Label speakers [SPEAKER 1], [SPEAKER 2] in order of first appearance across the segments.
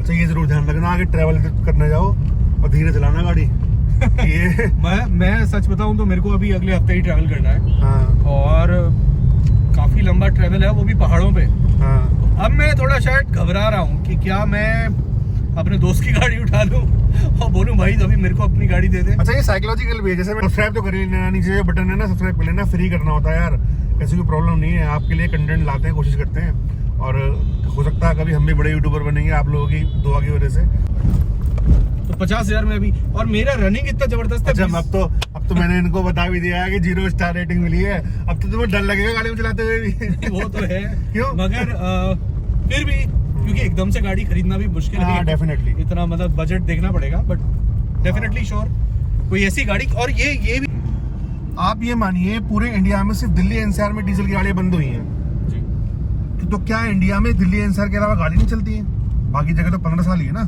[SPEAKER 1] अच्छा ये जरूर ध्यान रखना आगे ट्रैवल करने जाओ और धीरे चलाना गाड़ी। ये
[SPEAKER 2] मैं सच बताऊं तो मेरे को अभी अगले हफ्ते ही ट्रैवल करना है।
[SPEAKER 1] हाँ।
[SPEAKER 2] और काफी लंबा ट्रैवल है, वो भी पहाड़ों पे।
[SPEAKER 1] हाँ।
[SPEAKER 2] तो अब मैं थोड़ा शायद घबरा रहा हूँ कि क्या मैं अपने दोस्त की गाड़ी उठा लूं और बोलूं भाई अभी मेरे को अपनी गाड़ी दे दे।
[SPEAKER 1] अच्छा ये साइकोलॉजिकल भी है, जैसे सब्सक्राइब तो कर ही लेना, नीचे जो बटन है ना सब्सक्राइब कर लेना, फ्री करना होता है यार, ऐसी कोई प्रॉब्लम नहीं है। आपके लिए कंटेंट लाते हैं, कोशिश करते हैं, और हो सकता है कभी हम भी बड़े यूट्यूबर बनेंगे आप लोगों की दुआ की वजह से।
[SPEAKER 2] तो 50,000 में अभी, और मेरा रनिंग इतना जबरदस्त है।
[SPEAKER 1] अच्छा अब तो मैंने इनको बता भी दिया है कि 0 स्टार रेटिंग मिली है, अब तो तुम्हें डर लगेगा गाड़ी में चलाते हुए भी।
[SPEAKER 2] वो तो है
[SPEAKER 1] क्यों?
[SPEAKER 2] मगर फिर भी क्योंकि एकदम से गाड़ी खरीदना भी मुश्किल है।
[SPEAKER 1] डेफिनेटली
[SPEAKER 2] इतना मतलब बजट देखना पड़ेगा, बट डेफिनेटली श्योर कोई ऐसी गाड़ी। और ये भी
[SPEAKER 1] आप ये मानिए पूरे इंडिया में सिर्फ दिल्ली एनसीआर में डीजल की गाड़ियां बंद हुई हैं
[SPEAKER 2] जी।
[SPEAKER 1] तो क्या इंडिया में दिल्ली एनसीआर के अलावा गाड़ी नहीं चलती है? बाकी जगह तो 15 साल ही है ना,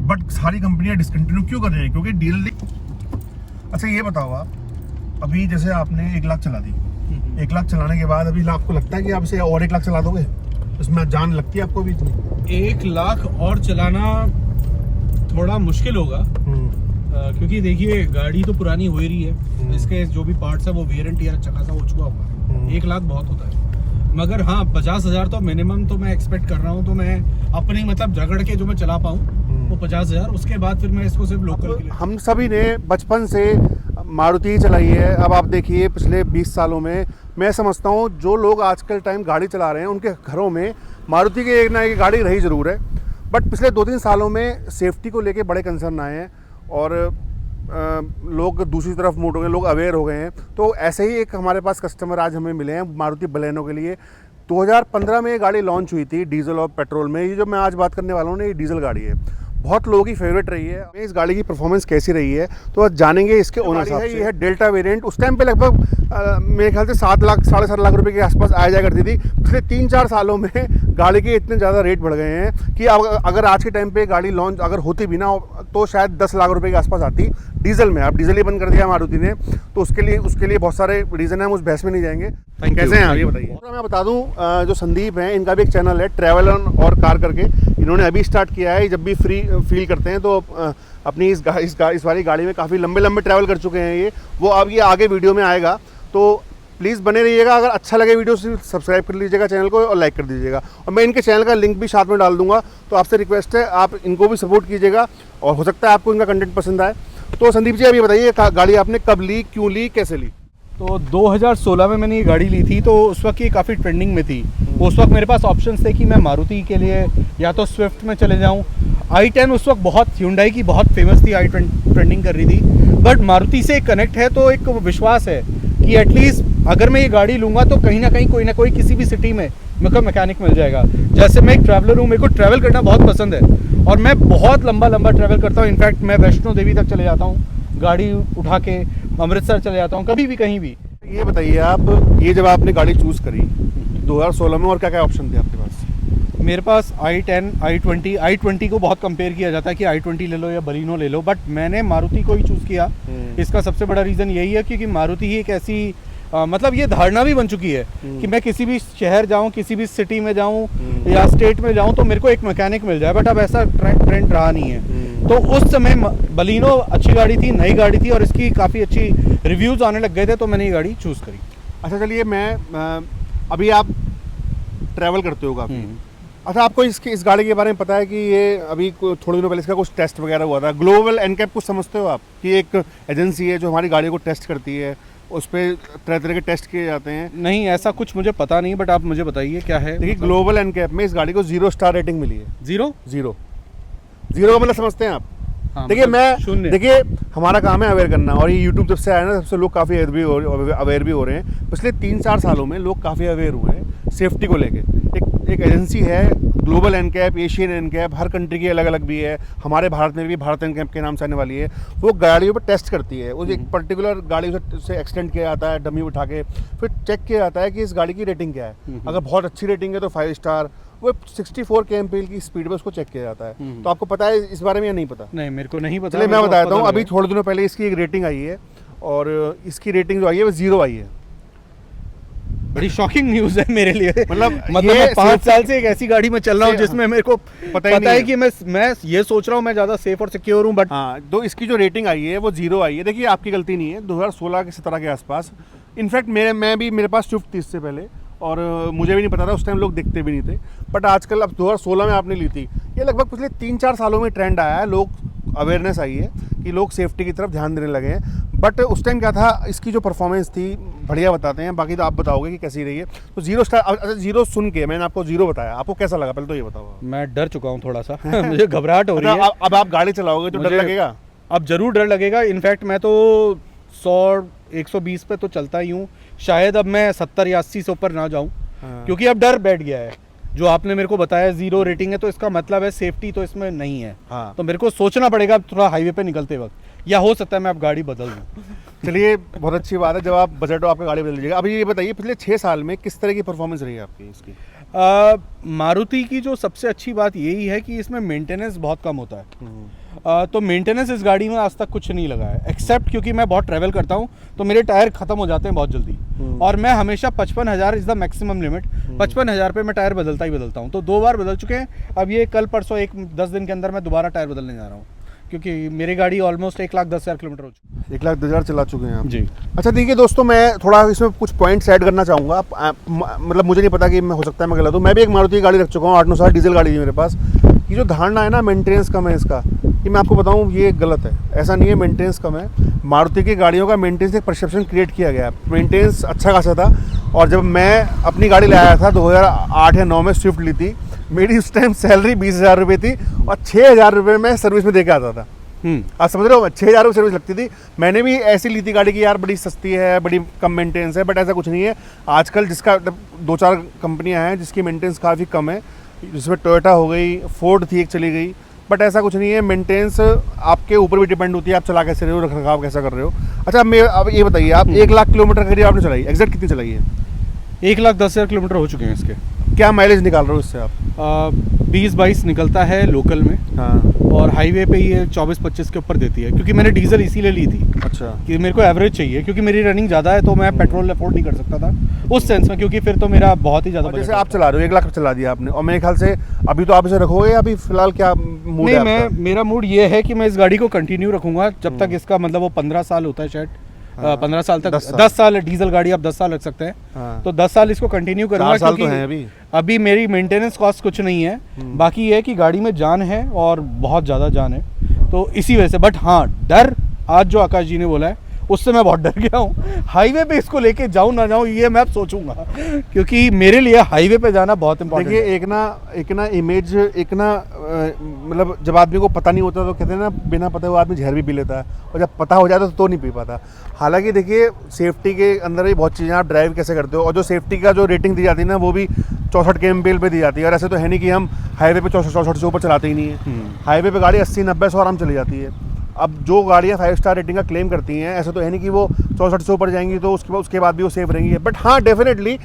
[SPEAKER 1] बट सारी कंपनियां डिसकंटिन्यू क्यों कर रही हैं? क्योंकि डील। अच्छा ये बताओ आप, अभी जैसे आपने 1 लाख चला दी, 1 लाख चलाने के बाद अभी आपको लगता है कि आप इसे और 1 लाख चला दोगे? उसमें जान लगती है आपको भी इतनी?
[SPEAKER 2] 1 लाख और चलाना थोड़ा मुश्किल होगा, क्योंकि देखिए गाड़ी तो पुरानी हो ही रही है, इसके जो भी पार्ट्स है वो वेयर एंड टियर अच्छा खासा हो चुका होगा। 1 लाख बहुत होता है, मगर हाँ 50,000 तो मिनिमम तो मैं एक्सपेक्ट कर रहा हूँ। तो मैं अपनी मतलब रगड़ के जो मैं चला पाऊँ वो 50,000, उसके बाद फिर मैं इसको सिर्फ लोकल के लिए।
[SPEAKER 1] हम सभी ने बचपन से मारुति ही चलाई है। अब आप देखिए पिछले 20 सालों में मैं समझता हूँ जो लोग आजकल टाइम गाड़ी चला रहे हैं उनके घरों में मारुति की एक ना एक गाड़ी रही ज़रूर है, बट पिछले 2-3 सालों में सेफ्टी को लेके बड़े कंसर्न आए हैं और लोग दूसरी तरफ मूड हो गए, लोग अवेयर हो गए हैं। तो ऐसे ही एक हमारे पास कस्टमर आज हमें मिले हैं मारुति बलेनो के लिए। 2015 में ये गाड़ी लॉन्च हुई थी डीजल और पेट्रोल में। ये जो मैं आज बात करने वाला हूँ ना, ये डीजल गाड़ी है, बहुत लोगों की फेवरेट रही है। इस गाड़ी की परफॉर्मेंस कैसी रही है तो आज जानेंगे इसके ओनर साहब से। ये है डेल्टा वेरिएंट। उस टाइम पे लगभग मेरे ख्याल से 7 लाख 7.5 लाख रुपए के आसपास आ जाया करती थी। पिछले 3-4 सालों में गाड़ी के इतने ज़्यादा रेट बढ़ गए हैं कि अगर आज के टाइम पे गाड़ी लॉन्च अगर होती भी ना तो शायद 10 लाख रुपए के आसपास आती डीजल में। अब डीजल ही बंद कर दिया मारुति ने, तो उसके लिए बहुत सारे रीज़न है, हम उस बहस में नहीं जाएंगे। कैसे हैं आप ये बताइए। मैं बता दूं जो संदीप हैं इनका भी एक चैनल है ट्रैवल और कार करके, इन्होंने अभी स्टार्ट किया है। जब भी फ्री फील करते हैं तो अपनी इस वाली गाड़ी में काफ़ी लंबे ट्रैवल कर चुके हैं ये, वो अब ये आगे वीडियो में आएगा। तो प्लीज़ बने रहिएगा। अगर अच्छा लगे वीडियो सब्सक्राइब कर लीजिएगा चैनल को और लाइक कर दीजिएगा, और मैं इनके चैनल का लिंक भी साथ में डाल दूंगा। तो आपसे रिक्वेस्ट है आप इनको भी सपोर्ट कीजिएगा और हो सकता है आपको इनका कंटेंट पसंद आए। तो संदीप जी अभी बताइए गाड़ी आपने कब ली, क्यों ली, कैसे ली?
[SPEAKER 2] तो 2016 में मैंने ये गाड़ी ली थी, तो उस वक्त ये काफ़ी ट्रेंडिंग में थी। उस वक्त मेरे पास ऑप्शंस थे कि मैं मारुति के लिए या तो स्विफ्ट में चले जाऊं। i10 उस वक्त बहुत Hyundai की बहुत फेमस थी, i20 ट्रेंडिंग कर रही थी, बट मारुति से कनेक्ट है तो एक विश्वास है कि एटलीस्ट अगर मैं ये गाड़ी लूँगा तो कहीं ना कोई किसी भी सिटी में मेरे को मैकेनिक मिल जाएगा। जैसे मैं एक ट्रैवलर हूँ, मेरे को ट्रैवल करना बहुत पसंद है और मैं बहुत लंबा ट्रैवल करता हूँ। इनफैक्ट मैं वैष्णो देवी तक चले जाता हूँ गाड़ी उठा के, अमृतसर चले जाता हूँ, कभी भी कहीं भी।
[SPEAKER 1] ये बताइए आप, ये जब आपने गाड़ी चूज़ करी 2016 में, और क्या क्या ऑप्शन थे आपके पास?
[SPEAKER 2] मेरे पास i10, i20 को बहुत कंपेयर किया जाता है कि i20 ले लो या बलिनो ले लो, बट मैंने मारुति को ही चूज़ किया। इसका सबसे बड़ा रीज़न यही है क्योंकि मारुति ही एक ऐसी मतलब ये धारणा भी बन चुकी है कि मैं किसी भी शहर जाऊं, किसी भी सिटी में जाऊं या स्टेट में जाऊं तो मेरे को एक मैकेनिक मिल जाए। बट अब ऐसा ट्रेंड रहा नहीं है। तो उस समय बलिनो अच्छी गाड़ी थी, नई गाड़ी थी और इसकी काफ़ी अच्छी रिव्यूज़ आने लग गए थे, तो मैंने ये गाड़ी चूज़ करी।
[SPEAKER 1] अच्छा चलिए, मैं अभी आप ट्रैवल करते हो काफ़ी। अच्छा आपको इस गाड़ी के बारे में पता है कि ये अभी थोड़े दिनों पहले इसका कुछ टेस्ट वगैरह हुआ था? ग्लोबल एनकैप कुछ समझते हो आप कि एक एजेंसी है जो हमारी गाड़ी को टेस्ट करती है, उस पर तरह के टेस्ट किए जाते हैं?
[SPEAKER 2] नहीं, ऐसा कुछ मुझे पता नहीं, बट आप मुझे बताइए क्या है।
[SPEAKER 1] देखिए ग्लोबल एनकैप में इस गाड़ी को 0 स्टार रेटिंग मिली है।
[SPEAKER 2] जीरो
[SPEAKER 1] का मतलब समझते हैं आप?
[SPEAKER 2] हाँ,
[SPEAKER 1] देखिए
[SPEAKER 2] शून्य।
[SPEAKER 1] देखिए हमारा काम है अवेयर करना, और ये यूट्यूब जब से आया ना सबसे लोग काफ़ी अवेयर भी हो रहे हैं। पिछले 3-4 सालों में लोग काफ़ी अवेयर हुए हैं सेफ्टी को लेके। एक एजेंसी है ग्लोबल एनकैप, एशियन एनकैप, हर कंट्री की अलग अलग भी है। हमारे भारत में भी भारत एनकैप के नाम से आने वाली है। वो गाड़ियों पर टेस्ट करती है, वो एक पर्टिकुलर गाड़ी से एक्सटेंड किया जाता है, डमी उठा के फिर चेक किया जाता है कि इस गाड़ी की रेटिंग क्या है। अगर बहुत अच्छी रेटिंग है तो 5 स्टार, वो 64 kmph की स्पीड पे उसको चेक किया जाता है। तो आपको पता है इस बारे में या नहीं पता?
[SPEAKER 2] नहीं, मेरे को नहीं पता।
[SPEAKER 1] चलिए मैं बताता हूँ। अभी थोड़े दिनों पहले इसकी एक रेटिंग आई है और इसकी रेटिंग जो आई है वो 0 आई है।
[SPEAKER 2] बड़ी शॉकिंग न्यूज़ है मेरे लिए।
[SPEAKER 1] मतलब
[SPEAKER 2] मतलब
[SPEAKER 1] ये
[SPEAKER 2] मैं 5
[SPEAKER 1] safety-
[SPEAKER 2] साल से एक ऐसी गाड़ी में चल रहा हूँ जिसमें मेरे को
[SPEAKER 1] पता ही
[SPEAKER 2] पता
[SPEAKER 1] नहीं
[SPEAKER 2] है
[SPEAKER 1] है।
[SPEAKER 2] कि मैं ये सोच रहा हूँ मैं ज़्यादा सेफ और सिक्योर हूँ, बट
[SPEAKER 1] हाँ, तो इसकी जो रेटिंग आई है वो 0 आई है। देखिए आपकी गलती नहीं है, 2016 के 17 के आसपास। इनफैक्ट मेरे पास स्विफ्ट थी इससे पहले, और मुझे भी नहीं पता था, उस टाइम लोग दिखते भी नहीं थे। बट आजकल अब 2016 में आपने ली थी, ये लगभग पिछले 3-4 सालों में ट्रेंड आया है, लोग अवेयरनेस आई है कि लोग सेफ्टी की तरफ ध्यान देने लगे हैं। बट उस टाइम क्या था, इसकी जो परफॉर्मेंस थी बढ़िया बताते हैं, बाकी तो आप बताओगे कि कैसी रही है। तो 0 स्टार, अच्छा 0 सुन के मैंने आपको 0 बताया, आपको कैसा लगा पहले तो ये बताओ।
[SPEAKER 2] मैं डर चुका हूँ थोड़ा सा मुझे घबराहट हो रही है।
[SPEAKER 1] अब आप गाड़ी चलाओगे तो डर
[SPEAKER 2] मुझे-
[SPEAKER 1] लगेगा।
[SPEAKER 2] अब जरूर डर लगेगा। इनफैक्ट मैं तो 100-120 पे तो चलता ही हूँ, शायद अब मैं 70 या 80 से ऊपर ना जाऊँ,
[SPEAKER 1] हाँ।
[SPEAKER 2] क्योंकि अब डर बैठ गया है। जो आपने मेरे को बताया 0 रेटिंग है, तो इसका मतलब है सेफ्टी तो इसमें नहीं है।
[SPEAKER 1] हाँ।
[SPEAKER 2] तो मेरे को सोचना पड़ेगा अब थोड़ा हाईवे पे निकलते वक्त, या हो सकता है मैं अब गाड़ी बदल दूँ।
[SPEAKER 1] चलिए बहुत अच्छी बात है, जब आप बजट हो आपका गाड़ी बदल लीजिएगा। अभी ये बताइए पिछले 6 साल में किस तरह की परफॉर्मेंस रही है आपकी इसकी?
[SPEAKER 2] मारुति की जो सबसे अच्छी बात यही है कि इसमें मेंटेनेंस बहुत कम होता है। तो मेंटेनेंस इस गाड़ी में आज तक कुछ नहीं लगा है, एक्सेप्ट क्योंकि मैं बहुत ट्रैवल करता हूँ तो मेरे टायर ख़त्म हो जाते हैं बहुत जल्दी, और मैं हमेशा 55,000 इज़ द मैक्सिमम लिमिट। 55,000 पे मैं टायर बदलता ही बदलता हूँ, तो 2 बार बदल चुके हैं। अब ये कल परसों 10 दिन के अंदर मैं दोबारा टायर बदलने जा रहा हूँ, क्योंकि मेरी गाड़ी ऑलमोस्ट 1,10,000 किलोमीटर हो चुकी है।
[SPEAKER 1] 1,10,000 चला चुके हैं आप
[SPEAKER 2] जी।
[SPEAKER 1] अच्छा देखिए दोस्तों, मैं थोड़ा इसमें कुछ पॉइंट्स ऐड करना चाहूँगा। मतलब मुझे नहीं पता कि मैं, हो सकता है मैं गलत हूँ। मैं भी एक मारुति की गाड़ी रख चुका हूँ, 8-9 साल डीजल गाड़ी थी मेरे पास। ये जो धारणा है ना मेंटेनेंस कम है इसका, ये मैं आपको बताऊँ ये गलत है। ऐसा नहीं है मेंटेनेंस कम है, मारुति की गाड़ियों का मेंटेनेंस एक परसेप्शन क्रिएट किया गया है। मेंटेनेंस अच्छा खासा था। और जब मैं अपनी गाड़ी लाया था 2008 या 9 में स्विफ्ट ली थी, मेरी उस टाइम सैलरी 20,000 रुपये थी और 6,000 रुपये मैं सर्विस में दे के आता था। आप समझ रहे हो, 6,000 रुपये सर्विस लगती थी। मैंने भी ऐसी ली थी गाड़ी की, यार बड़ी सस्ती है, बड़ी कम मेंटेनेंस है, बट ऐसा कुछ नहीं है। आजकल जिसका 2-4 कंपनियां हैं जिसकी मेंटेनेंस काफ़ी कम है, जिसमें टोयोटा हो गई, फोर्ड थी एक चली गई, बट ऐसा कुछ नहीं है। मेंटेनेंस आपके ऊपर भी डिपेंड होती है, आप चला कैसे रहे हो, रख रखाव कैसा कर रहे हो। अच्छा अब ये बताइए, आप 1,00,000 किलोमीटर करीब आपने चलाई, एग्जैक्ट कितनी चलाई है?
[SPEAKER 2] 1,10,000 किलोमीटर हो चुके हैं इसके।
[SPEAKER 1] क्या माइलेज निकाल रहे हो इससे आप?
[SPEAKER 2] 20-22 निकलता है लोकल में,
[SPEAKER 1] हाँ
[SPEAKER 2] और हाईवे पे ये 24-25 के ऊपर देती है, क्योंकि मैंने डीजल इसीलिए ली थी
[SPEAKER 1] अच्छा।
[SPEAKER 2] कि मेरे को एवरेज चाहिए, क्योंकि मेरी रनिंग ज़्यादा है, तो मैं पेट्रोल अफोर्ड नहीं कर सकता था उस सेंस में, क्योंकि फिर तो मेरा बहुत ही ज़्यादा
[SPEAKER 1] और जैसे
[SPEAKER 2] budget
[SPEAKER 1] आप चला रहे हो 1,00,000 चला दिया आपने, और मेरे ख्याल से अभी तो आप इसे रखोगे, अभी फिलहाल क्या मूड
[SPEAKER 2] नहीं,
[SPEAKER 1] है आपका?
[SPEAKER 2] मेरा मूड ये है कि मैं इस गाड़ी को कंटिन्यू रखूंगा जब तक इसका मतलब वो 15 साल होता है शायद।
[SPEAKER 1] हाँ,
[SPEAKER 2] 15 साल तक,
[SPEAKER 1] 10 साल।
[SPEAKER 2] 10 साल डीजल गाड़ी आप 10 साल रख सकते हैं।
[SPEAKER 1] हाँ।
[SPEAKER 2] तो 10 साल इसको कंटिन्यू करूंगा,
[SPEAKER 1] 4 साल तो
[SPEAKER 2] क्योंकि
[SPEAKER 1] हैं अभी।
[SPEAKER 2] अभी मेरी मेंटेनेंस कॉस्ट कुछ नहीं है, बाकी ये है कि गाड़ी में जान है और बहुत ज़्यादा जान है, तो इसी वजह से। बट हाँ, डर आज जो आकाश जी ने बोला है उससे मैं बहुत डर गया हूँ। हाईवे पे इसको लेके जाऊँ ना जाऊँ ये मैं अब सोचूंगा, क्योंकि मेरे लिए हाईवे पे जाना बहुत इंपॉर्टेंट है।
[SPEAKER 1] देखिए एक ना इमेज, एक ना मतलब जब आदमी को पता नहीं होता तो कहते हैं ना, बिना पता हुआ आदमी जहर भी पी लेता है, और जब पता हो जाता तो नहीं पी पाता। हालांकि देखिए सेफ्टी के अंदर भी बहुत चीज़ें, आप ड्राइव कैसे करते हो, और जो सेफ्टी का जो रेटिंग दी जाती है ना, वो भी 64 kmpl पे दी जाती है। और ऐसे तो है नहीं कि हम हाईवे पे 64 से ऊपर चलाते ही नहीं है। हाईवे पे गाड़ी 80-90-100 आराम चली जाती है। अब जो गाड़ियाँ 5 स्टार रेटिंग का क्लेम करती हैं, ऐसा तो है नहीं कि वो 64 से ऊपर जाएंगी तो उसके बाद भी वो सेफ रहेंगी। बट हाँ, डेफिनेटली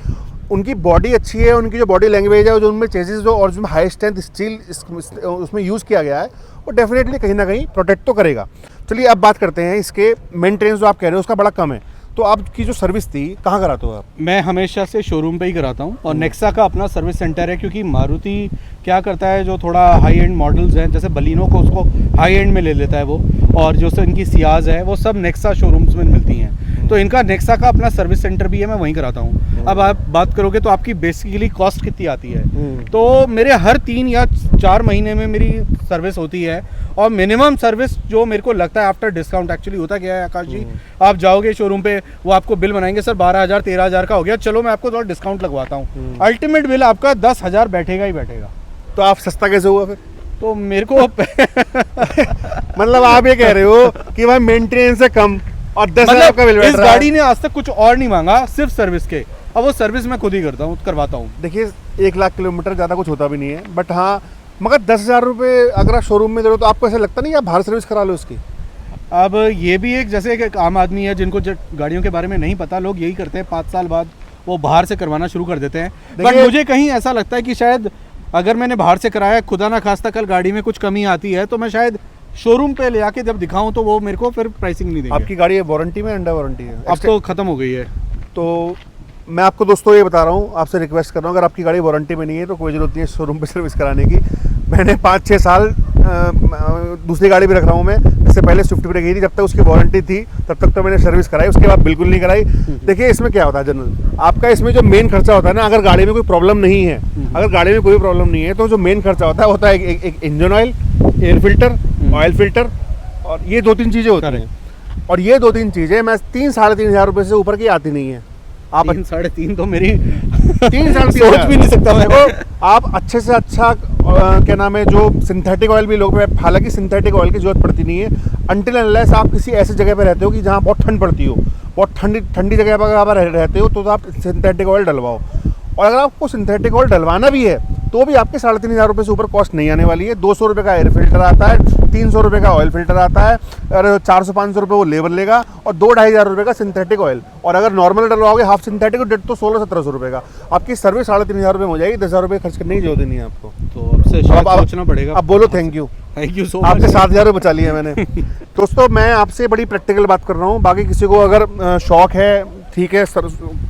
[SPEAKER 1] उनकी बॉडी अच्छी है, उनकी जो बॉडी लैंग्वेज है, जो उनमें चेसिस जो और जिसमें हाई स्ट्रेंथ स्टील उसमें यूज़ किया गया है, वो डेफिनेटली कहीं ना कहीं प्रोटेक्ट तो करेगा। चलिए अब बात करते हैं इसके मेंटेनेंस, जो आप कह रहे हो उसका बड़ा कम है, तो आपकी जो सर्विस थी कहाँ कराते हो आप?
[SPEAKER 2] मैं हमेशा से शोरूम पे ही कराता हूँ, और नेक्सा का अपना सर्विस सेंटर है, क्योंकि मारुति क्या करता है, जो थोड़ा हाई एंड मॉडल्स हैं, जैसे बलिनो को उसको हाई एंड में ले लेता है वो, और जो इनकी सियाज है वो सब नेक्सा शोरूम्स में मिलती हैं। तो इनका नेक्सा का अपना सर्विस सेंटर भी है, मैं वहीं कराता हूँ। अब आप बात करोगे तो आपकी बेसिकली कॉस्ट कितनी आती है, तो मेरे हर 3 या 4 महीने में मेरी सर्विस होती है, और मिनिमम सर्विस जो मेरे को लगता है आफ्टर डिस्काउंट, एक्चुअली होता क्या है आकाश जी, आप जाओगे शोरूम पे, वो आपको बिल बनाएंगे, सर 12,000-13,000 का हो गया, चलो मैं आपको थोड़ा डिस्काउंट लगवाता हूँ। अल्टीमेट बिल आपका 10,000 बैठेगा ही बैठेगा।
[SPEAKER 1] तो आप सस्ता कैसे हुआ फिर?
[SPEAKER 2] तो मेरे को
[SPEAKER 1] मतलब आप ये कह रहे हो कि भाई मेंटेनेंस है कम और 10,000 का बिल
[SPEAKER 2] मतलब
[SPEAKER 1] बैठ
[SPEAKER 2] इस
[SPEAKER 1] रहा है।
[SPEAKER 2] गाड़ी ने आज तक कुछ और नहीं मांगा, सिर्फ सर्विस के। अब वो सर्विस मैं खुद ही करवाता हूँ।
[SPEAKER 1] देखिए 1,00,000 किलोमीटर ज़्यादा कुछ होता भी नहीं है, बट हाँ, मगर 10,000 रुपये अगर आप शोरूम में दे रहे हो तो आपको ऐसा लगता नहीं कि आप बाहर सर्विस करा लो उसकी?
[SPEAKER 2] अब ये भी एक, जैसे एक आम आदमी है जिनको गाड़ियों के बारे में नहीं पता, लोग यही करते हैं, 5 साल बाद वो बाहर से करवाना शुरू कर देते हैं। बट मुझे कहीं ऐसा लगता है कि शायद अगर मैंने बाहर से कराया, खुदा ना खास्ता कल गाड़ी में कुछ कमी आती है, तो मैं शायद शोरूम पे ले आके जब दिखाऊं तो वो मेरे को फिर प्राइसिंग नहीं देंगे।
[SPEAKER 1] आपकी गाड़ी वारंटी में, अंडर वारंटी है?
[SPEAKER 2] अब तो खत्म हो गई है।
[SPEAKER 1] तो मैं आपको दोस्तों ये बता रहा हूँ, आपसे रिक्वेस्ट कर रहा हूँ, अगर आपकी गाड़ी वारंटी में नहीं है तो कोई ज़रूरत नहीं है शोरूम पे सर्विस कराने की। मैंने 5-6 साल दूसरी गाड़ी भी रख रहा हूँ मैं, इससे पहले स्विफ्ट पे गई थी, जब तक उसकी वारंटी थी तब तक तो मैंने सर्विस कराई, उसके बाद बिल्कुल नहीं कराई। देखिए इसमें क्या होता है जनरल, आपका इसमें जो मेन खर्चा होता है ना, अगर गाड़ी में कोई प्रॉब्लम नहीं है, अगर गाड़ी में कोई प्रॉब्लम नहीं है तो जो मेन खर्चा होता है एक engine oil, air filter, oil filter, और ये 2-3 चीज़ें होती हैं। और ये 2-3 चीज़ें मैं 3-3.5 हज़ार रुपये से ऊपर की आती नहीं है। आप
[SPEAKER 2] 3-3.5 तो मेरी
[SPEAKER 1] 3-3.5
[SPEAKER 2] सोच भी नहीं सकता मैं।
[SPEAKER 1] तो आप अच्छे से अच्छा क्या नाम है, जो सिंथेटिक ऑयल भी लोग, हालांकि सिंथेटिक ऑयल की जरूरत पड़ती नहीं है अनटिल अनलेस आप किसी ऐसी जगह पर रहते हो कि जहाँ बहुत ठंड पड़ती हो, बहुत ठंडी जगह पर अगर आप रहते हो तो आप सिंथेटिक ऑयल डलवाओ। और अगर आपको सिंथेटिक ऑयल डलवाना भी है तो भी आपके 3.5 हज़ार रुपये से ऊपर कॉस्ट नहीं आने वाली है। 200 रुपये का एयर फिल्टर आता है, 300 रुपये का ऑयल फिल्टर आता है, और 400-500 रुपये वो लेबर लेगा, और 2-2.5 हज़ार रुपये का सिंथेटिक ऑयल। और अगर नॉर्मल डलवाओगे हाफ सिंथेटिक तो 1600-1700 रुपये का आपकी सर्विस 3.5 हज़ार रुपये में हो जाएगी। 10,000 रुपये खर्च करने की जरूरत नहीं है आपको।
[SPEAKER 2] तो आपसे शायद सोचना पड़ेगा।
[SPEAKER 1] अब बोलो थैंक यू
[SPEAKER 2] सो
[SPEAKER 1] आपके
[SPEAKER 2] मच।
[SPEAKER 1] 7,000 रुपये बचा लिए मैंने। दोस्तों मैं आपसे बड़ी प्रैक्टिकल बात कर रहा हूँ, बाकी किसी को अगर शौक है ठीक है,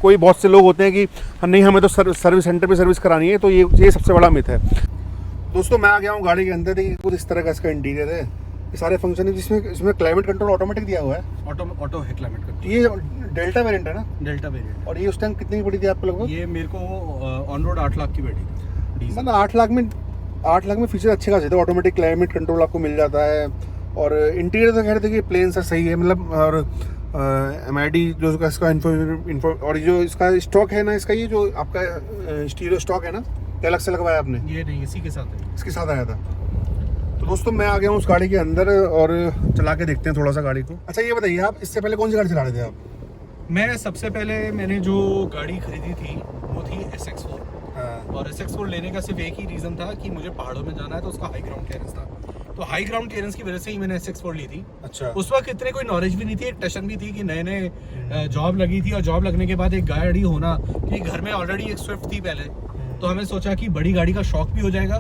[SPEAKER 1] कोई बहुत से लोग होते हैं कि नहीं हमें तो सर्विस सेंटर पे सर्विस करानी है, तो ये सबसे बड़ा मिथ है। दोस्तों मैं आ गया हूँ गाड़ी के अंदर, देखिए कुछ इस तरह का इसका इंटीरियर है, ये सारे फंक्शन है, जिसमें इसमें क्लाइमेट कंट्रोल ऑटोमेटिक दिया हुआ है।
[SPEAKER 2] ऑटो है क्लाइमेट कंट्रोल।
[SPEAKER 1] ये डेल्टा वेरिएंट है ना?
[SPEAKER 2] Delta variant.
[SPEAKER 1] और ये उस टाइम कितनी की पड़ी थी आपको लगभग?
[SPEAKER 2] ये मेरे को ऑन रोड 8 लाख की बैठी थी डीजल।
[SPEAKER 1] मतलब 8 लाख में फीचर अच्छे खासे थे, ऑटोमेटिक क्लाइमेट कंट्रोल आपको मिल जाता है, और इंटीरियर तो खैर देखिए प्लेन सा सही है, मतलब। और MID जो इसका इन्फो और जो इसका स्टॉक है ना, इसका ये जो आपका स्टीरियो स्टॉक है ना, क्या अलग से लगवाया आपने?
[SPEAKER 2] ये नहीं, इसी के साथ है,
[SPEAKER 1] इसके साथ आया था। तो दोस्तों मैं आ गया हूँ उस गाड़ी के अंदर और चला के देखते हैं थोड़ा सा गाड़ी को। अच्छा ये बताइए, आप इससे पहले कौन सी गाड़ी चला रहे थे आप?
[SPEAKER 2] मैं सबसे पहले मैंने जो गाड़ी खरीदी थी वो थी SX4। और SX4 लेने का सिर्फ एक ही रीज़न था कि मुझे पहाड़ों में जाना है, तो उसका हाई ग्राउंड क्लियरेंस था। तो हाई ग्राउंड क्लियरेंस की वजह से ही मैंने SX4 ली थी।
[SPEAKER 1] अच्छा।
[SPEAKER 2] उस वक्त इतने कोई नॉलेज भी नहीं थी, एक टेंशन भी थी कि नए जॉब लगी थी, और जॉब लगने के बाद एक गाड़ी होना, कि घर में ऑलरेडी एक स्विफ्ट थी पहले, तो हमें सोचा कि बड़ी गाड़ी का शौक भी हो जाएगा,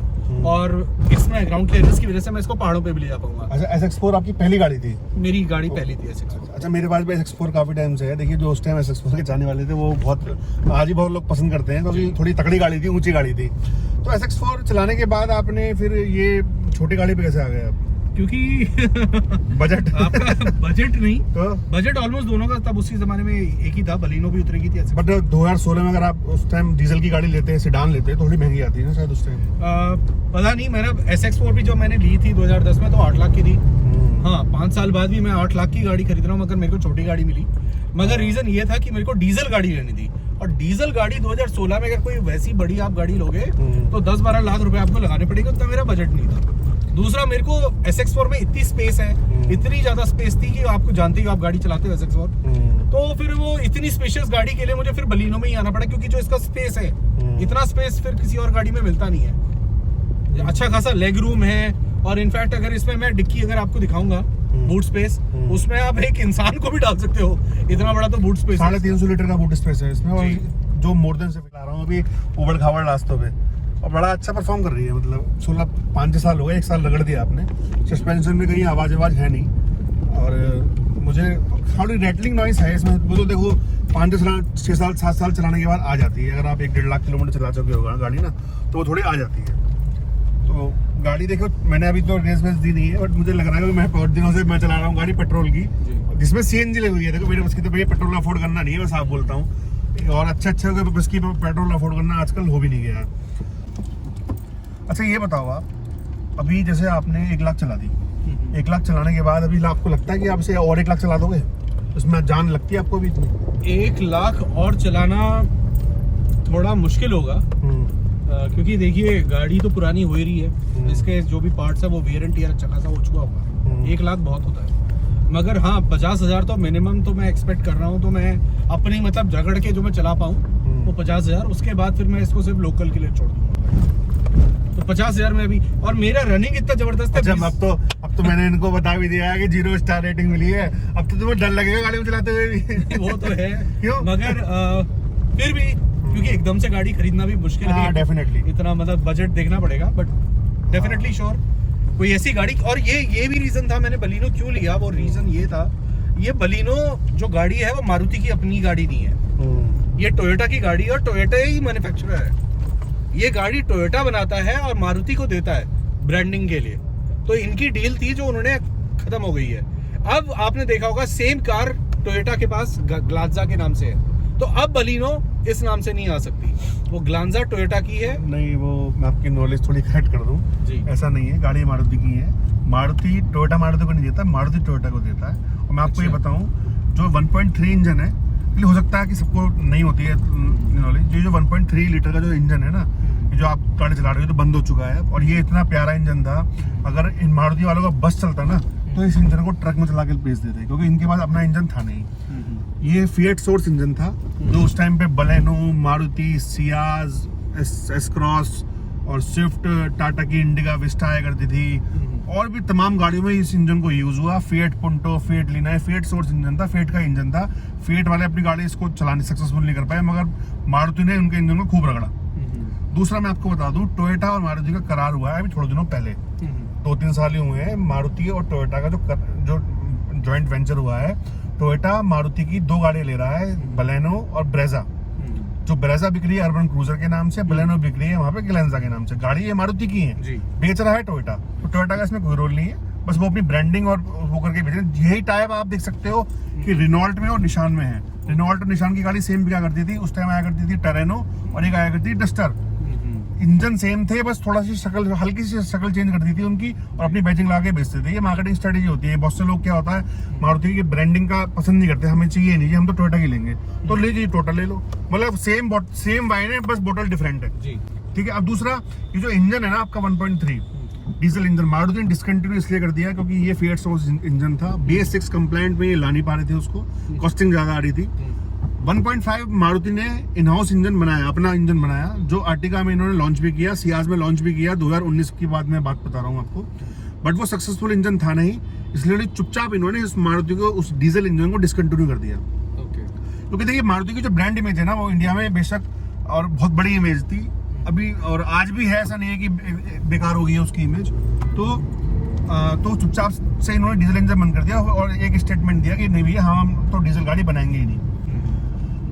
[SPEAKER 2] और इसमें ग्राउंड क्लियरेंस की वजह से मैं इसको पहाड़ों पे भी ले जा पाऊंगा।
[SPEAKER 1] अच्छा, SX4 आपकी पहली गाड़ी थी?
[SPEAKER 2] मेरी गाड़ी पहली थी SX4।
[SPEAKER 1] अच्छा, मेरे पास भी SX4 काफ़ी टाइम से है। देखिए जो उस टाइम SX4 के जाने वाले थे वो आज ही बहुत लोग पसंद करते हैं, क्योंकि थोड़ी तकड़ी गाड़ी थी, ऊंची गाड़ी थी। तो SX4 चलाने के बाद आपने फिर ये छोटी गाड़ी पे कैसे आ गए आप?
[SPEAKER 2] क्योंकि
[SPEAKER 1] बजट
[SPEAKER 2] आपका बजट नहीं,
[SPEAKER 1] तो
[SPEAKER 2] बजट ऑलमोस्ट दोनों का तब उसी जमाने में एक ही था, बलिनो भी उतरेगी थी।
[SPEAKER 1] बट 2016 में अगर आप उस टाइम डीजल की गाड़ी लेते हैं, सेडान लेते हैं, थोड़ी महंगी आती है ना शायद उस टाइम?
[SPEAKER 2] पता नहीं, मेरा SX4 भी जो मैंने ली थी 2010 में तो 8 लाख की थी। हाँ, 5 साल बाद भी मैं 8 लाख की गाड़ी खरीद रहा हूँ, मगर मेरे को छोटी गाड़ी मिली। मगर रीजन ये था कि मेरे को डीजल गाड़ी लेनी थी, और डीजल गाड़ी 2016 में अगर कोई वैसी बड़ी आप गाड़ी लोगे तो 10-12 लाख रुपए आपको लगाने पड़ेंगे, उतना मेरा बजट नहीं था। दूसरा, मेरे को SX4 में इतनी स्पेस है, इतनी ज्यादा स्पेस थी कि आपको जानते ही आप गाड़ी चलाते हो SX4, तो फिर वो इतनी स्पेशियस गाड़ी के लिए मुझे फिर बलिनो में ही आना पड़ा, क्योंकि जो इसका स्पेस है, इतना स्पेस फिर किसी और गाड़ी में मिलता नहीं है। अच्छा खासा लेग रूम है, और इनफैक्ट अगर इसमें मैं डिक्की अगर आपको दिखाऊंगा, बूट स्पेस, उसमें आप एक इंसान को भी डाल सकते हो, इतना बड़ा तो बूट स्पेस।
[SPEAKER 1] 350 लीटर का बूट स्पेस है इसमें, और जो मोर देन से चला रहा हूँ अभी उबड़ खाबड़ रास्तों पे, और बड़ा अच्छा परफॉर्म कर रही है। मतलब 5-6 साल हो गए, 1 साल रगड़ दिया आपने। सस्पेंशन में कहीं आवाज़ है नहीं, और मुझे थोड़ी रेटलिंग नॉइस है इसमें। वो तो देखो 5-6 साल 7 साल चलाने के बाद आ जाती है, अगर आप 1-1.5 लाख किलोमीटर चला चुके हो गाड़ी ना, तो वो थोड़ी आ जाती है। तो गाड़ी देखो, मैंने अभी तो रेस वेस दी नहीं है, बट मुझे लग रहा है कि मैं बहुत दिनों से मैं चला रहा हूँ गाड़ी पेट्रोल की, जिसमें CNG लगी हुई है। देखो मेरे बस की तो भैया पेट्रोल अफोर्ड करना नहीं है, मैं साफ बोलता हूँ, और अच्छा बस की पेट्रोल अफोर्ड करना आजकल हो भी नहीं गया। अच्छा ये बताओ आप, अभी जैसे आपने 1 लाख चला दी, 1 लाख चलाने के बाद अभी आपको लगता है कि आप इसे और 1 लाख चला दोगे? उसमें जान लगती है आपको अभी इतनी?
[SPEAKER 2] 1 लाख और चलाना थोड़ा मुश्किल होगा, क्योंकि देखिए गाड़ी तो पुरानी हो ही रही है, इसके जो भी पार्ट्स है वो वेयर एंड टियर अच्छा खासा हो चुका होगा। 1 लाख बहुत होता है, मगर हाँ 50,000 तो मिनिमम तो मैं एक्सपेक्ट कर रहा हूँ। तो मैं अपनी मतलब झगड़ के जो मैं चला पाऊँ वो 50,000, उसके बाद फिर मैं इसको सिर्फ लोकल के लिए छोड़ दूंगा। तो 50,000 में भी, और मेरा रनिंग इतना जबरदस्त है।
[SPEAKER 1] अच्छा, अब तो मैंने इनको बता भी दिया है कि 0 स्टार रेटिंग मिली है, अब तो तुम्हें डर लगेगा गाड़ी में चलाते हुए भी।
[SPEAKER 2] वो तो है
[SPEAKER 1] क्यों?
[SPEAKER 2] मगर फिर भी, क्योंकि एकदम से गाड़ी खरीदना भी मुश्किल है,
[SPEAKER 1] डेफिनेटली
[SPEAKER 2] इतना मतलब बजट देखना पड़ेगा, बट डेफिनेटली श्योर कोई ऐसी गाड़ी। और ये भी रीजन था मैंने बलिनो क्यों लिया, वो रीजन ये था, ये बलिनो जो गाड़ी है वो मारुति की अपनी गाड़ी नहीं है, ये टोयोटा की गाड़ी है और टोयोटा ही मैन्युफैक्चरर है। ये गाड़ी टोयोटा बनाता है और मारुति को देता है ब्रांडिंग के लिए। तो इनकी डील थी जो उन्होंने खत्म हो गई है। अब आपने देखा होगा सेम कार टोयोटा के पास ग्लांजा के नाम से है, तो अब बलिनो इस नाम से नहीं आ सकती, वो ग्लांजा टोयोटा की है।
[SPEAKER 1] नहीं, वो मैं आपकी नॉलेज थोड़ी करेक्ट कर दूं
[SPEAKER 2] जी।
[SPEAKER 1] ऐसा नहीं है, गाड़ी मारुति की है। मारुति टोयोटा मारुति को नहीं देता, मारुति टोयोटा को देता है। और मैं आपको ये बताऊं, जो 1.3 इंजन है, हो सकता है कि सबको नहीं होती है नॉलेज, ये जो 1.3 लीटर का जो इंजन है ना, जो आप गाड़ी चला रहे हो तो बंद हो चुका है, और ये इतना प्यारा इंजन था। अगर इन मारुति वालों का बस चलता ना तो इस इंजन को ट्रक में चला के बेच देते, क्योंकि इनके पास अपना इंजन था नहीं। ये फिएट सोर्स इंजन था, जो उस टाइम पे Baleno, Maruti, Ciaz, S cross और स्विफ्ट, टाटा की इंडिका, विस्टा आया करती थी, और भी तमाम गाड़ियों में इस इंजन को यूज हुआ। Fiat Punto, Fiat Linea, Fiat source engine था, फिएट का इंजन था। फिएट वाले अपनी गाड़ी इसको चलाने सक्सेसफुल नहीं कर पाए, मगर मारुति ने उनके इंजन को खूब रगड़ा। दूसरा मैं आपको बता दूं, टोयोटा और मारुति का करार हुआ है अभी थोड़े दिनों पहले, 2-3 साल ही हुए हैं। मारुति और टोयोटा का जो जॉइंट वेंचर हुआ है, टोयोटा मारुति की 2 गाड़ियां ले रहा है, बलेनो और ब्रेजा। जो ब्रेजा बिक रही है अर्बन क्रूजर के नाम से, बलेनो बिक रही है वहाँ पे ग्लेंजा के नाम से। गाड़ी ये मारुति की है जी। बेच रहा है टोयोटा, तो टोयोटा का इसमें कोई रोल नहीं है, बस वो अपनी ब्रांडिंग और वो करके बेच रहे हैं। यही टाइप आप देख सकते हो कि रिनॉल्ट में और निशान में है। रिनॉल्ट और निशान की गाड़ी सेम बिका करती थी उस टाइम, आया करती थी टेरेनो और एक आया करती थी डस्टर। इंजन सेम थे, बस थोड़ा सी शक्ल, हल्की सी शक्ल चेंज कर दी थी उनकी, और अपनी बैचिंग ला के बेचते थे। ये मार्केटिंग स्ट्रेटेजी होती है। बहुत से लोग क्या होता है, मारुति की ब्रांडिंग का पसंद नहीं करते, हमें चाहिए नहीं, हम तो टोयोटा की लेंगे, तो ले जाइए टोयोटा ले लो, मतलब सेम वाइन है, बस बोतल डिफरेंट है जी। ठीक है। अब दूसरा, ये जो इंजन है ना आपका 1.3 डीजल इंजन, मारुति ने डिसकंटिन्यू इसलिए कर दिया क्योंकि ये फिएट सोर्स इंजन था। BS6 कंप्लायंट में ये ला नहीं पा रहे थे उसको, कॉस्टिंग ज्यादा आ रही थी। 1.5 मारुति ने इन हाउस इंजन बनाया, अपना इंजन बनाया, जो आर्टिका में इन्होंने लॉन्च भी किया, सियाज में लॉन्च भी किया 2019 की बाद में बात बता रहा हूँ आपको। बट वो सक्सेसफुल इंजन था नहीं, इसलिए चुपचाप इन्होंने इस मारुति को, उस डीजल इंजन को डिसकंटिन्यू कर दिया। क्योंकि देखिए मारुति की जो ब्रांड इमेज है ना, वो इंडिया में बेशक और बहुत बड़ी इमेज थी अभी, और आज भी है, ऐसा नहीं है कि बेकार हो गई है उसकी इमेज। तो चुपचाप से इन्होंने डीजल इंजन बंद कर दिया और एक स्टेटमेंट दिया कि नहीं भैया हम तो डीजल गाड़ी बनाएंगे ही नहीं।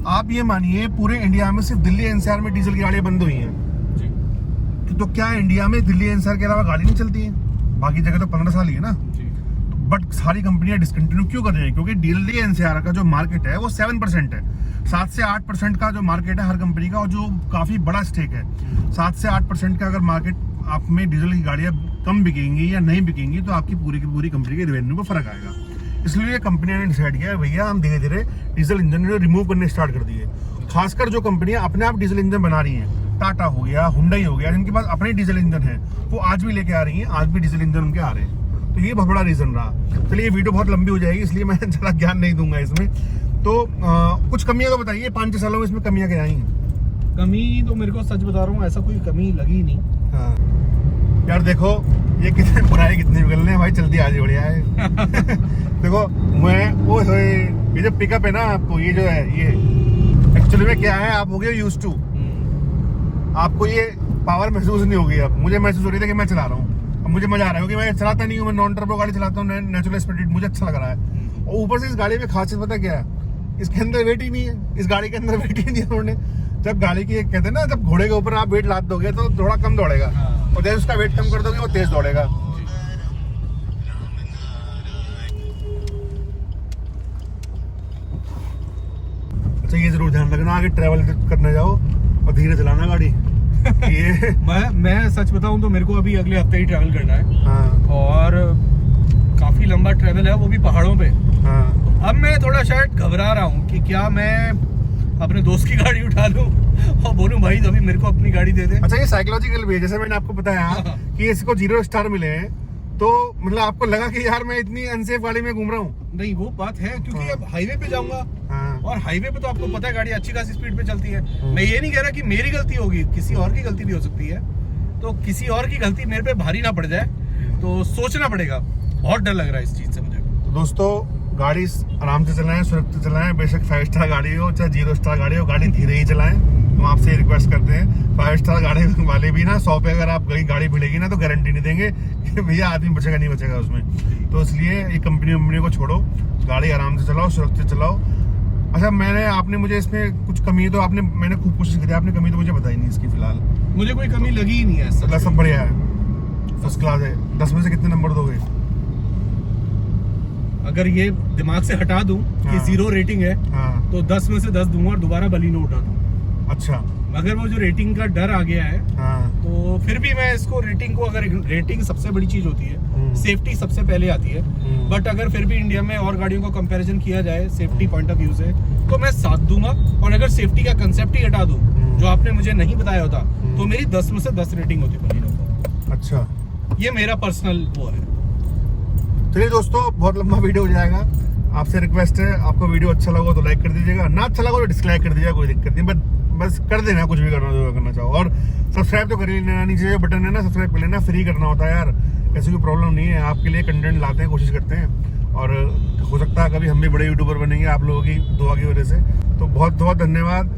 [SPEAKER 1] आप ये मानिए पूरे इंडिया में सिर्फ दिल्ली एनसीआर में डीजल की गाड़ियां बंद हुई हैं। तो क्या इंडिया में दिल्ली एनसीआर के अलावा गाड़ी नहीं चलती है? बाकी जगह तो 15 साल ही है ना। बट सारी कंपनियां डिसकंटिन्यू क्यों कर रही हैं? क्योंकि दिल्ली एनसीआर का जो मार्केट है वो 7% है। 7 से 8% का जो मार्केट है हर कंपनी का, और जो काफी बड़ा स्टेक है। 7 से 8% का अगर मार्केट आप में डीजल की गाड़ियां कम बिकेंगी या नहीं बिकेंगी, तो आपकी पूरी की पूरी कंपनी के रेवेन्यू में फर्क आएगा। इसलिए कंपनियों ने डिसाइड किया है भैया हम धीरे धीरे डीजल इंजन रिमूव करने स्टार्ट कर दिए। खासकर जो कंपनियां अपने आप डीजल इंजन बना रही हैं, टाटा हो गया, हुंडई हो गया, जिनके पास अपने डीजल इंजन है, वो आज भी लेके आ रही हैं, आज भी डीजल इंजन उनके आ रहे हैं। तो ये बहुत बड़ा रीजन रहा। चलिए ये वीडियो बहुत लंबी हो जाएगी, इसलिए मैं ज़्यादा ज्ञान नहीं दूंगा इसमें। तो कुछ कमियां तो बताइए, 5-6 सालों में इसमें कमियां क्या आई हैं?
[SPEAKER 2] कमी तो मेरे को सच बता रहा हूँ ऐसा कोई कमी लगी नहीं।
[SPEAKER 1] हाँ यार देखो, ये कितने बुराई कितनी निकलने भाई, जल्दी आज बढ़िया है। देखो ये जो पिकअप है ना आपको, ये जो है ये एक्चुअली में क्या है, आप हो गए यूज्ड टू, आपको ये पावर महसूस नहीं होगी। अब मुझे महसूस हो रही है कि मैं चला रहा हूँ, अब मुझे मजा आ रहा है, क्योंकि मैं चलाता नहीं हूँ, मैं नॉन टर्बो गाड़ी चलाता हूँ, नेचुरल स्पीड मुझे अच्छा लग रहा है। और ऊपर से इस गाड़ी में खासियत पता क्या है, इसके अंदर वेट ही नहीं है, इस गाड़ी के अंदर वेट ही नहीं है उन्होंने। जब गाड़ी की कहते हैं ना, जब घोड़े के ऊपर आप वेट लाद दोगे तो थोड़ा कम दौड़ेगा, और जैसे उसका वेट कम कर दोगे वो तेज दौड़ेगा। अच्छा ये जरूर ध्यान रखना, आगे ट्रैवल करने जाओ और धीरे चलाना गाड़ी। ये
[SPEAKER 2] मैं सच बताऊं तो मेरे को अभी अगले हफ्ते ही ट्रैवल करना है।
[SPEAKER 1] हाँ।
[SPEAKER 2] और काफी लंबा ट्रैवल है, वो भी पहाड़ों पे।
[SPEAKER 1] हाँ।
[SPEAKER 2] तो अब मैं थोड़ा शायद घबरा रहा हूँ कि क्या मैं अपने दोस्त की गाड़ी उठा लूं और बोलूं भाई अभी मेरे को अपनी गाड़ी दे दे।
[SPEAKER 1] अच्छा ये साइकोलॉजिकल भी है, जैसे मैंने आपको बताया कि इसको 0 स्टार मिले हैं, तो मतलब आपको लगा कि यार मैं इतनी अनसेफ गाड़ी में घूम रहा हूँ।
[SPEAKER 2] नहीं वो बात है, क्योंकि अब हाईवे पे जाऊंगा, और हाईवे पे तो आपको पता है गाड़ी अच्छी खासी स्पीड पे चलती है। मैं ये नहीं कह रहा कि मेरी गलती होगी, किसी और की गलती भी हो सकती है, तो किसी और की गलती मेरे पे भारी ना पड़ जाए, तो सोचना पड़ेगा। बहुत डर लग रहा है इस चीज से मुझे।
[SPEAKER 1] तो दोस्तों गाड़ी आराम से चलाएं, सुरक्षित चलाएं, बेशक 5 स्टार गाड़ी हो चाहे 0 स्टार गाड़ी हो, गाड़ी धीरे ही चलाएं। हम आपसे रिक्वेस्ट करते हैं, 5 स्टार गाड़ी वाले भी ना 100 पे अगर आप गाड़ी भिड़ेगी ना तो गारंटी नहीं देंगे कि भैया आदमी बचेगा नहीं बचेगा उसमें। तो इसलिए ये कंपनी को छोड़ो, गाड़ी आराम से चलाओ, सुरक्षित चलाओ। अच्छा, आपने मुझे इसमें कुछ कमी तो मैंने खूब कोशिश करी, आपने कमी तो मुझे बताई नहीं इसकी फिलहाल।
[SPEAKER 2] मुझे कोई कमी लगी ही नहीं है,
[SPEAKER 1] मतलब सब बढ़िया है, फर्स्ट क्लास है। 10 में से कितने नंबर दोगे?
[SPEAKER 2] अगर ये दिमाग से हटा दूं कि
[SPEAKER 1] हाँ।
[SPEAKER 2] 0 रेटिंग है,
[SPEAKER 1] हाँ।
[SPEAKER 2] तो 10 में से 10 दूंगा और दोबारा बलिनो उठा दूं।
[SPEAKER 1] अच्छा।
[SPEAKER 2] अगर वो जो रेटिंग का डर आ गया है,
[SPEAKER 1] हाँ।
[SPEAKER 2] तो फिर भी मैं इसको रेटिंग को, अगर रेटिंग सबसे बड़ी चीज होती है, सेफ्टी सबसे पहले आती है, बट अगर फिर भी इंडिया में और गाड़ियों का कंपैरिजन किया जाए सेफ्टी पॉइंट ऑफ व्यू से, तो मैं 7 दूंगा। और अगर सेफ्टी का कंसेप्ट ही हटा दूं, जो आपने मुझे नहीं बताया होता, तो मेरी 10 में से 10 रेटिंग होती बलिनो को।
[SPEAKER 1] अच्छा,
[SPEAKER 2] ये मेरा पर्सनल वो है।
[SPEAKER 1] चलिए दोस्तों, बहुत लंबा वीडियो हो जाएगा। आपसे रिक्वेस्ट है, आपको वीडियो अच्छा लगा तो लाइक कर दीजिएगा, ना अच्छा लगा तो डिसलाइक कर दीजिएगा, कोई दिक्कत नहीं, बस कर देना कुछ भी करना चाहो। और सब्सक्राइब तो कर ही लेना, नीचे जो बटन है ना सब्सक्राइब कर लेना, फ्री करना होता है यार, ऐसी कोई प्रॉब्लम नहीं है। आपके लिए कंटेंट लाते हैं, कोशिश करते हैं, और हो सकता है कभी हम भी बड़े यूट्यूबर बनेंगे आप लोगों की दुआ की वजह से। तो बहुत बहुत धन्यवाद।